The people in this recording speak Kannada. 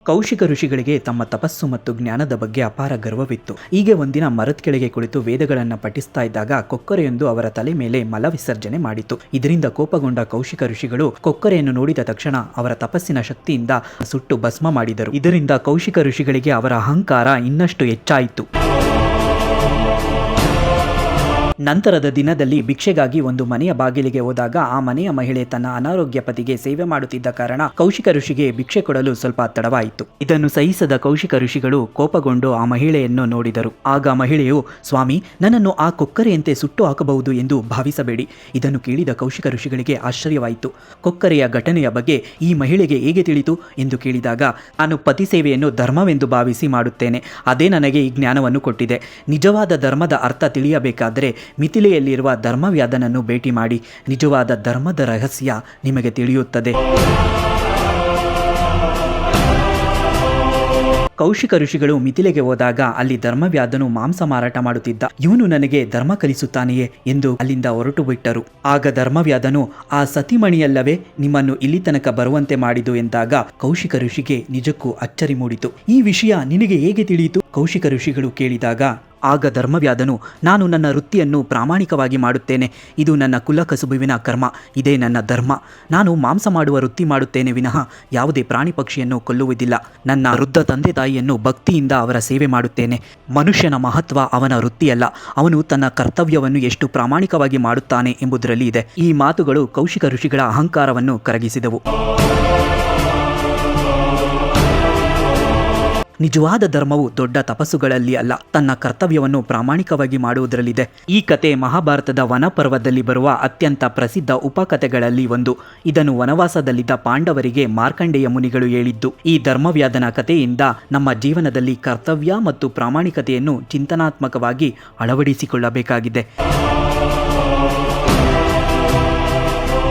ಕೌಶಿಕ ಋಷಿಗಳಿಗೆ ತಮ್ಮ ತಪಸ್ಸು ಮತ್ತು ಜ್ಞಾನದ ಬಗ್ಗೆ ಅಪಾರ ಗರ್ವವಿತ್ತು. ಹೀಗೆ ಒಂದಿನ ಮರದ ಕೆಳಗೆ ಕುಳಿತು ವೇದಗಳನ್ನು ಪಠಿಸ್ತಾ ಇದ್ದಾಗ ಕೊಕ್ಕರೆಯೊಂದು ಅವರ ತಲೆ ಮೇಲೆ ಮಲ ವಿಸರ್ಜನೆ ಮಾಡಿತು. ಇದರಿಂದ ಕೋಪಗೊಂಡ ಕೌಶಿಕ ಋಷಿಗಳು ಕೊಕ್ಕರೆಯನ್ನು ನೋಡಿದ ತಕ್ಷಣ ಅವರ ತಪಸ್ಸಿನ ಶಕ್ತಿಯಿಂದ ಸುಟ್ಟು ಭಸ್ಮ ಮಾಡಿದರು. ಇದರಿಂದ ಕೌಶಿಕ ಋಷಿಗಳಿಗೆ ಅವರ ಅಹಂಕಾರ ಇನ್ನಷ್ಟು ಹೆಚ್ಚಾಯಿತು. ನಂತರದ ದಿನದಲ್ಲಿ ಭಿಕ್ಷೆಗಾಗಿ ಒಂದು ಮನೆಯ ಬಾಗಿಲಿಗೆ ಹೋದಾಗ ಆ ಮನೆಯ ಮಹಿಳೆ ತನ್ನ ಅನಾರೋಗ್ಯ ಪತಿಗೆ ಸೇವೆ ಮಾಡುತ್ತಿದ್ದ ಕಾರಣ ಕೌಶಿಕ ಋಷಿಗೆ ಭಿಕ್ಷೆ ಕೊಡಲು ಸ್ವಲ್ಪ ತಡವಾಯಿತು. ಇದನ್ನು ಸಹಿಸದ ಕೌಶಿಕ ಋಷಿಗಳು ಕೋಪಗೊಂಡು ಆ ಮಹಿಳೆಯನ್ನು ನೋಡಿದರು. ಆಗ ಮಹಿಳೆಯು, ಸ್ವಾಮಿ, ನನ್ನನ್ನು ಆ ಕೊಕ್ಕರೆಯಂತೆ ಸುಟ್ಟು ಹಾಕಬಹುದು ಎಂದು ಭಾವಿಸಬೇಡಿ. ಇದನ್ನು ಕೇಳಿದ ಕೌಶಿಕ ಋಷಿಗಳಿಗೆ ಆಶ್ಚರ್ಯವಾಯಿತು. ಕೊಕ್ಕರೆಯ ಘಟನೆಯ ಬಗ್ಗೆ ಈ ಮಹಿಳೆಗೆ ಹೇಗೆ ತಿಳಿತು ಎಂದು ಕೇಳಿದಾಗ, ನಾನು ಪತಿ ಸೇವೆಯನ್ನು ಧರ್ಮವೆಂದು ಭಾವಿಸಿ ಮಾಡುತ್ತೇನೆ. ಅದೇ ನನಗೆ ಈ ಜ್ಞಾನವನ್ನು ಕೊಟ್ಟಿದೆ. ನಿಜವಾದ ಧರ್ಮದ ಅರ್ಥ ತಿಳಿಯಬೇಕಾದರೆ ಮಿಥಿಲೆಯಲ್ಲಿರುವ ಧರ್ಮವ್ಯಾಧನನ್ನು ಭೇಟಿ ಮಾಡಿ. ನಿಜವಾದ ಧರ್ಮದ ರಹಸ್ಯ ನಿಮಗೆ ತಿಳಿಯುತ್ತದೆ. ಕೌಶಿಕ ಋಷಿಗಳು ಮಿಥಿಲೆಗೆ ಹೋದಾಗ ಅಲ್ಲಿ ಧರ್ಮವ್ಯಾಧನು ಮಾಂಸ ಮಾರಾಟ ಮಾಡುತ್ತಿದ್ದ. ಇವನು ನನಗೆ ಧರ್ಮ ಕಲಿಸುತ್ತಾನೆಯೇ ಎಂದು ಅಲ್ಲಿಂದ ಹೊರಟು ಬಿಟ್ಟರು. ಆಗ ಧರ್ಮವ್ಯಾಧನು, ಆ ಸತಿಮಣಿಯಲ್ಲವೇ ನಿಮ್ಮನ್ನು ಇಲ್ಲಿ ತನಕ ಬರುವಂತೆ ಮಾಡಿದು ಎಂದಾಗ ಕೌಶಿಕ ಋಷಿಗೆ ನಿಜಕ್ಕೂ ಅಚ್ಚರಿ ಮೂಡಿತು. ಈ ವಿಷಯ ನಿನಗೆ ಹೇಗೆ ತಿಳಿಯಿತು? ಕೌಶಿಕ ಋಷಿಗಳು ಕೇಳಿದಾಗ ಆಗ ಧರ್ಮವ್ಯಾಧನು, ನಾನು ನನ್ನ ವೃತ್ತಿಯನ್ನು ಪ್ರಾಮಾಣಿಕವಾಗಿ ಮಾಡುತ್ತೇನೆ. ಇದು ನನ್ನ ಕುಲಕಸುಬುವಿನ ಕರ್ಮ. ಇದೇ ನನ್ನ ಧರ್ಮ. ನಾನು ಮಾಂಸ ಮಾಡುವ ವೃತ್ತಿ ಮಾಡುತ್ತೇನೆ ವಿನಃ ಯಾವುದೇ ಪ್ರಾಣಿ ಪಕ್ಷಿಯನ್ನು ಕೊಲ್ಲುವುದಿಲ್ಲ. ನನ್ನ ವೃದ್ಧ ತಂದೆ ತಾಯಿಯನ್ನು ಭಕ್ತಿಯಿಂದ ಅವರ ಸೇವೆ ಮಾಡುತ್ತೇನೆ. ಮನುಷ್ಯನ ಮಹತ್ವ ಅವನ ವೃತ್ತಿಯಲ್ಲ, ಅವನು ತನ್ನ ಕರ್ತವ್ಯವನ್ನು ಎಷ್ಟು ಪ್ರಾಮಾಣಿಕವಾಗಿ ಮಾಡುತ್ತಾನೆ ಎಂಬುದರಲ್ಲಿ ಇದೆ. ಈ ಮಾತುಗಳು ಕೌಶಿಕ ಋಷಿಗಳ ಅಹಂಕಾರವನ್ನು ಕರಗಿಸಿದವು. ನಿಜವಾದ ಧರ್ಮವು ದೊಡ್ಡ ತಪಸ್ಸುಗಳಲ್ಲಿ ಅಲ್ಲ, ತನ್ನ ಕರ್ತವ್ಯವನ್ನು ಪ್ರಾಮಾಣಿಕವಾಗಿ ಮಾಡುವುದರಲ್ಲಿದೆ. ಈ ಕತೆ ಮಹಾಭಾರತದ ವನಪರ್ವದಲ್ಲಿ ಬರುವ ಅತ್ಯಂತ ಪ್ರಸಿದ್ಧ ಉಪಕಥೆಗಳಲ್ಲಿ ಒಂದು. ಇದನ್ನು ವನವಾಸದಲ್ಲಿದ್ದ ಪಾಂಡವರಿಗೆ ಮಾರ್ಕಂಡೇಯ ಮುನಿಗಳು ಹೇಳಿದ್ದು. ಈ ಧರ್ಮವ್ಯಾಧನ ಕಥೆಯಿಂದ ನಮ್ಮ ಜೀವನದಲ್ಲಿ ಕರ್ತವ್ಯ ಮತ್ತು ಪ್ರಾಮಾಣಿಕತೆಯನ್ನು ಚಿಂತನಾತ್ಮಕವಾಗಿ ಅಳವಡಿಸಿಕೊಳ್ಳಬೇಕಾಗಿದೆ.